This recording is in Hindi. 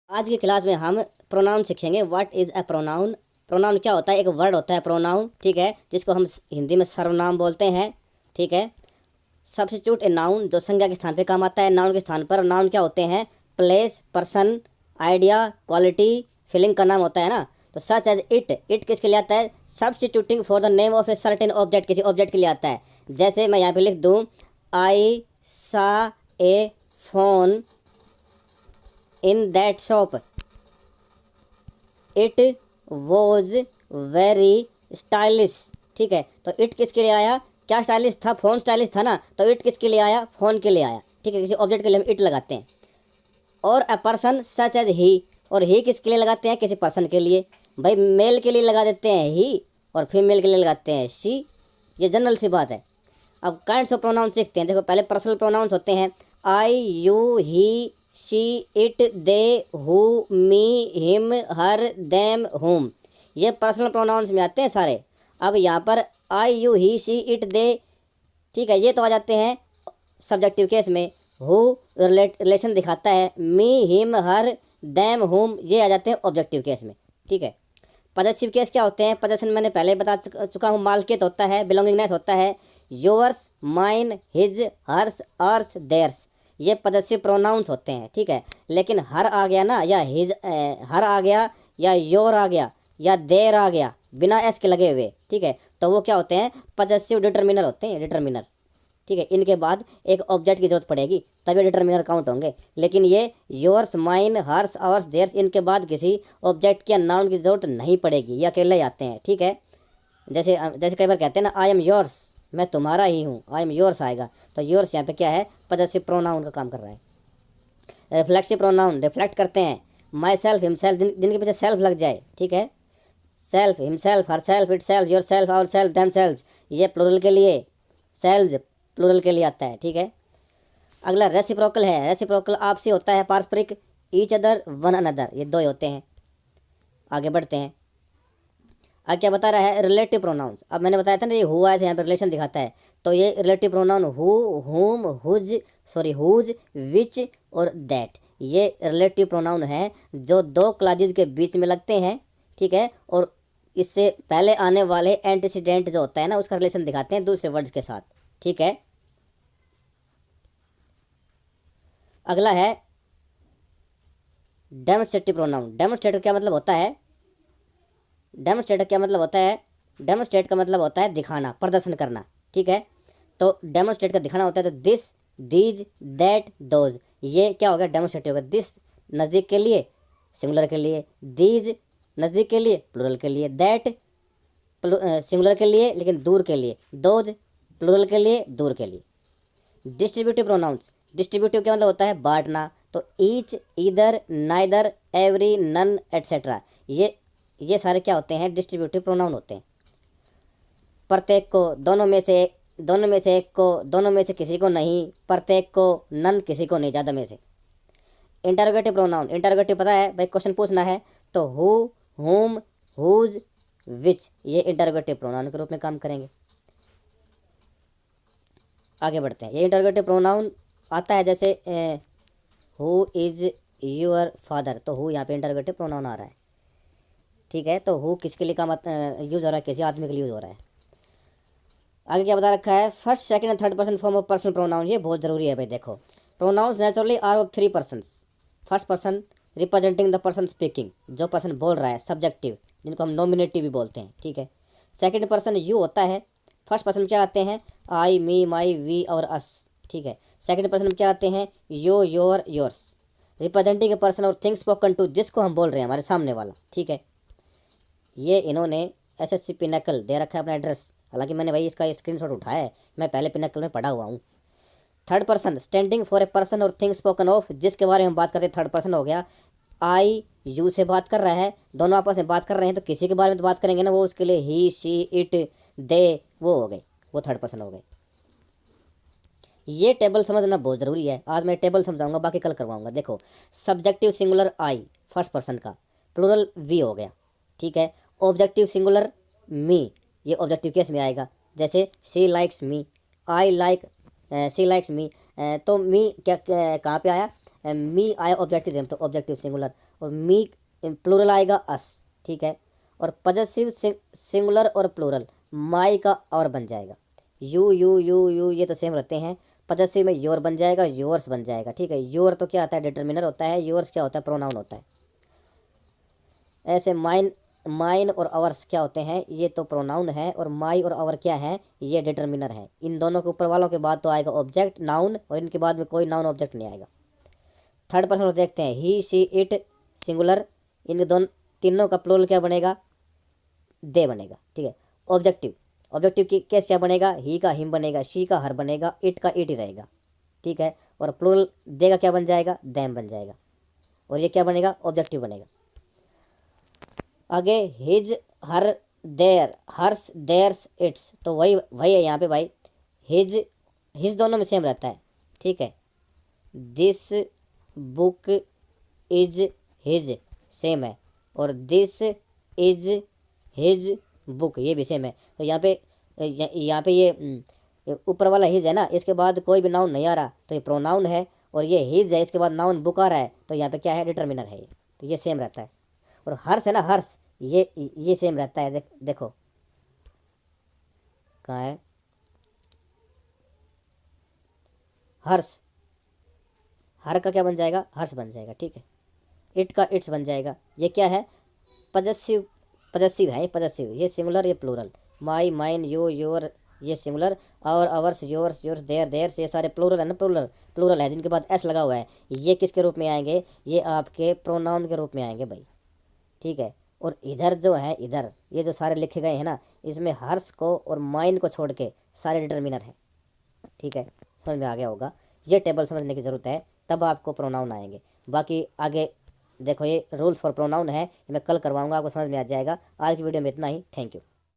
आज की क्लास में हम प्रोनाउन सीखेंगे। What is a pronoun. Pronoun क्या होता है? एक वर्ड होता है प्रोनाउन, ठीक है, जिसको हम हिंदी में सर्वनाम बोलते हैं, ठीक है। सब्स्टिट्यूट ए नाउन, जो संज्ञा के स्थान पे काम आता है नाउन के स्थान पर। नाउन क्या होते हैं? Place, person, idea, quality, feeling का नाम होता है ना। तो सच एज इट, इट किसके लिए आता है? Substituting for the name of a certain object, किसी ऑब्जेक्ट के लिए आता है। जैसे मैं यहाँ पे लिख दूँ, I saw a phone in that shop, it was very stylish, ठीक है। तो इट किसके लिए आया? क्या स्टाइलिश था? फोन स्टाइलिश था ना। तो इट किसके लिए आया? फोन के लिए आया, ठीक है। किसी ऑब्जेक्ट के लिए हम इट लगाते हैं। और अ पर्सन सच एज ही, और ही किसके लिए लगाते हैं? किसी पर्सन के लिए। भाई मेल के लिए लगा देते हैं ही, और फीमेल के लिए लगाते हैं शी। ये जनरल सी बात है। अब काइंड्स ऑफ प्रोनाउन सीखते हैं। देखो, पहले पर्सनल प्रोनाउंस होते हैं, I, you, he, she, it, they, who, me, him, her, them, whom. ये पर्सनल प्रोनाउंस में आते हैं सारे। अब यहाँ पर आई, यू, ही, शी, इट, दे, ठीक है, ये तो आ जाते हैं सब्जेक्टिव केस में। हु रिलेशन दिखाता है, मी, हिम, हर, देम, हुम, ये आ जाते हैं ऑब्जेक्टिव केस में, ठीक है। पॉजेसिव केस क्या होते हैं? पॉजेशन मैंने पहले बता चुका हूँ। मालकियत होता है, बिलोंगिंगनेस होता है, yours, mine, his, hers, ours, theirs, ये पॉजेसिव प्रोनाउंस होते हैं, ठीक है। लेकिन हर आ गया ना, या हिज हर आ गया, या योर आ गया, या देर आ गया बिना एस के लगे हुए, ठीक है, तो वो क्या होते हैं? पॉजेसिव डिटर्मिनर होते हैं, डिटर्मिनर, ठीक है। इनके बाद एक ऑब्जेक्ट की जरूरत पड़ेगी तभी डिटर्मिनर काउंट होंगे। लेकिन ये yours, mine, hers, ours, theirs, इनके बाद किसी ऑब्जेक्ट या नाउन की जरूरत नहीं पड़ेगी, ये अकेले आते हैं, ठीक है। जैसे जैसे कई बार कहते हैं ना, आई एम योर्स, मैं तुम्हारा ही हूँ, आई एम योर्स आएगा। तो योर्स यहाँ पे क्या है? पॉजेसिव प्रोनाउन का काम कर रहा है। रिफ्लेक्सिव प्रोनाउन रिफ्लेक्ट करते हैं, माई सेल्फ, हिमसेल्फ, जिनके पीछे सेल्फ लग जाए, ठीक है। Self, himself, herself, itself, yourself, ourself, themself, ये प्लूरल के लिए, सेल्व्स प्लूरल के लिए आता है, ठीक है। अगला रेसिप्रोकल है। रेसिप्रोकल आपसी होता है, पारस्परिक, ईच अदर, वन अनदर, ये दो ही होते हैं। आगे बढ़ते हैं। अब क्या बता रहा है? Relative pronouns. अब मैंने बताया था ना, ये हु आया था, यहाँ पर रिलेशन दिखाता है। तो ये रिलेटिव प्रोनाउन हु, हुम, हुज, सॉरी हुज, विच और दैट, ये रिलेटिव प्रोनाउन है जो दो क्लाजेज के बीच में लगते हैं, ठीक है। और इससे पहले आने वाले एंटीसीडेंट जो होता है ना, उसका रिलेशन दिखाते हैं दूसरे वर्ड्स के साथ, ठीक है। अगला है डेमोस्ट्रेटिव प्रोनाउन। डेमोस्ट्रेट क्या मतलब होता है? डेमोस्ट्रेट क्या मतलब होता है? डेमोस्ट्रेट का मतलब होता है दिखाना, प्रदर्शन करना, ठीक है। तो डेमोस्ट्रेट का दिखाना होता है, तो दिस, दीज, दैट, दोज, ये क्या होगा? डेमोस्ट्रेटिव होगा। दिस नज़दीक के लिए, सिंगुलर के लिए, दीज नज़दीक के लिए, प्लूरल के लिए, दैट सिंगुलर के लिए लेकिन दूर के लिए, दोज प्लूरल के लिए, दूर के लिए। Distributive pronounce. डिस्ट्रीब्यूटिव क्या मतलब होता है? बांटना। तो each, either, neither, every, none, etcetera, ये सारे क्या होते हैं? डिस्ट्रीब्यूटिव प्रोनाउन होते हैं। प्रत्येक को, दोनों में से एक, दोनों में से एक को, दोनों में से किसी को नहीं, प्रत्येक को, नन किसी को नहीं, ज़्यादा में से। Interrogative pronoun. इंटरोगेटिव पता है भाई, क्वेश्चन पूछना है, तो हु, हुम, हुज, विच, ये इंटरोगेटिव प्रोनाउन के रूप में काम करेंगे। आगे बढ़ते हैं। ये इंटरोगेटिव प्रोनाउन आता है जैसे हु इज़ योर फादर, तो हु यहाँ पे इंटरोगेटिव प्रोनाउन आ रहा है, ठीक है। तो हु किसके लिए काम यूज़ हो रहा है? किसी आदमी के लिए यूज़ हो रहा है। आगे क्या बता रखा है? First, second and third person form of personal pronoun, ये बहुत ज़रूरी है भाई। देखो, pronouns naturally are of three persons. First person representing the person speaking, जो पर्सन बोल रहा है, सब्जेक्टिव, जिनको हम नॉमिनेटिव भी बोलते हैं, ठीक है। सेकंड पर्सन यू होता है। फर्स्ट पर्सन क्या आते हैं? आई, मी, माई, वी और अस, ठीक है। सेकंड पर्सन में क्या आते हैं? You, your, yours, representing a person और थिंग्स स्पोकन टू, जिसको हम बोल रहे हैं, हमारे सामने वाला, ठीक है। ये इन्होंने एसएससी पिनकल दे रखा है अपना एड्रेस, हालांकि मैंने भाई इसका स्क्रीनशॉट उठाया है, मैं पहले पिनकल में पढ़ा हुआ हूँ। Third person standing for a person और थिंग स्पोकन ऑफ, जिसके बारे में हम बात करते हैं, थर्ड पर्सन हो गया। आई, यू से बात कर रहा है, दोनों आपस में बात कर रहे हैं, तो किसी के बारे में तो बात करेंगे ना, वो उसके लिए ही, शी, इट, दे, वो हो गए, वो थर्ड पर्सन हो गए। ये टेबल समझना बहुत ज़रूरी है। आज मैं टेबल समझाऊंगा, बाकी कल करवाऊंगा। देखो, सब्जेक्टिव सिंगुलर आई फर्स्ट पर्सन का, प्लूरल वी हो गया, ठीक है। ऑब्जेक्टिव सिंगुलर मी, ये ऑब्जेक्टिव केस में आएगा। जैसे she likes me, I like, she likes me, तो मी क्या कहाँ पे आया? मी आया ऑब्जेक्टिव सेम, तो ऑब्जेक्टिव सिंगुलर। और मी प्लूरल आएगा अस, ठीक है। और पजेसिव सिंगुलर और प्लूरल माई का और बन जाएगा, यू ये तो सेम रहते हैं। पजेसिव में योर बन जाएगा, योर्स बन जाएगा, ठीक है। योर तो क्या आता है, डिटर्मिनर होता है। योर्स क्या होता है, प्रोनाउन होता है। ऐसे माइन और अवर्स क्या होते हैं, ये तो प्रोनाउन है, और माई और अवर क्या है, ये डिटर्मिनर है। इन दोनों के ऊपर वालों के बाद तो आएगा ऑब्जेक्ट नाउन, और इनके बाद में कोई नाउन ऑब्जेक्ट नहीं आएगा। थर्ड पर्सन देखते हैं, ही शी इट सिंगुलर, इन दोनों तीनों का प्लूरल क्या बनेगा, दे बनेगा, ठीक है। ऑब्जेक्टिव की केस क्या बनेगा, ही का हिम बनेगा, शी का हर बनेगा, इट का इट ही रहेगा, ठीक है। और प्लूरल दे का क्या बन जाएगा, दैम बन जाएगा, और ये क्या बनेगा, ऑब्जेक्टिव बनेगा। आगे his her their, hers theirs its, तो वही है यहाँ पे भाई। हिज दोनों में सेम रहता है, ठीक है। This book is his same है, और दिस इज हिज बुक ये भी सेम है। तो यहाँ पे ये ऊपर वाला हिज है ना, इसके बाद कोई भी नाउन नहीं आ रहा, तो ये प्रोनाउन है। और ये हिज है, इसके बाद नाउन बुक आ रहा है, तो यहाँ पे क्या है, डिटर्मिनर है ये, तो ये सेम रहता है। और हर्ष है ना, हर्ष ये सेम रहता है। देखो कहाँ है, हर्ष, हर का क्या बन जाएगा, हर्ष बन जाएगा, ठीक है। इट का इट्स बन जाएगा। ये क्या है, पजेसिव है, पजेसिव। ये सिंगुलर, ये plural. My mine you your ये सिंगुलर, और अवर्स योर्स देयर ये सारे प्लूरल है ना, प्लूरल है, जिनके बाद एस लगा हुआ है। ये किसके रूप में आएंगे, ये आपके प्रोनाउन के रूप में आएंगे भाई, ठीक है। और इधर जो है, इधर ये जो सारे लिखे गए हैं ना, इसमें हर्ष को और माइन को छोड़ के सारे डिटर्मिनर हैं, ठीक है। समझ में आ गया होगा, ये टेबल समझने की ज़रूरत है, तब आपको प्रोनाउन आएंगे। बाकी आगे देखो, ये रूल्स फॉर प्रोनाउन है, मैं कल करवाऊंगा, आपको समझ में आ जाएगा। आज की वीडियो में इतना ही, थैंक यू।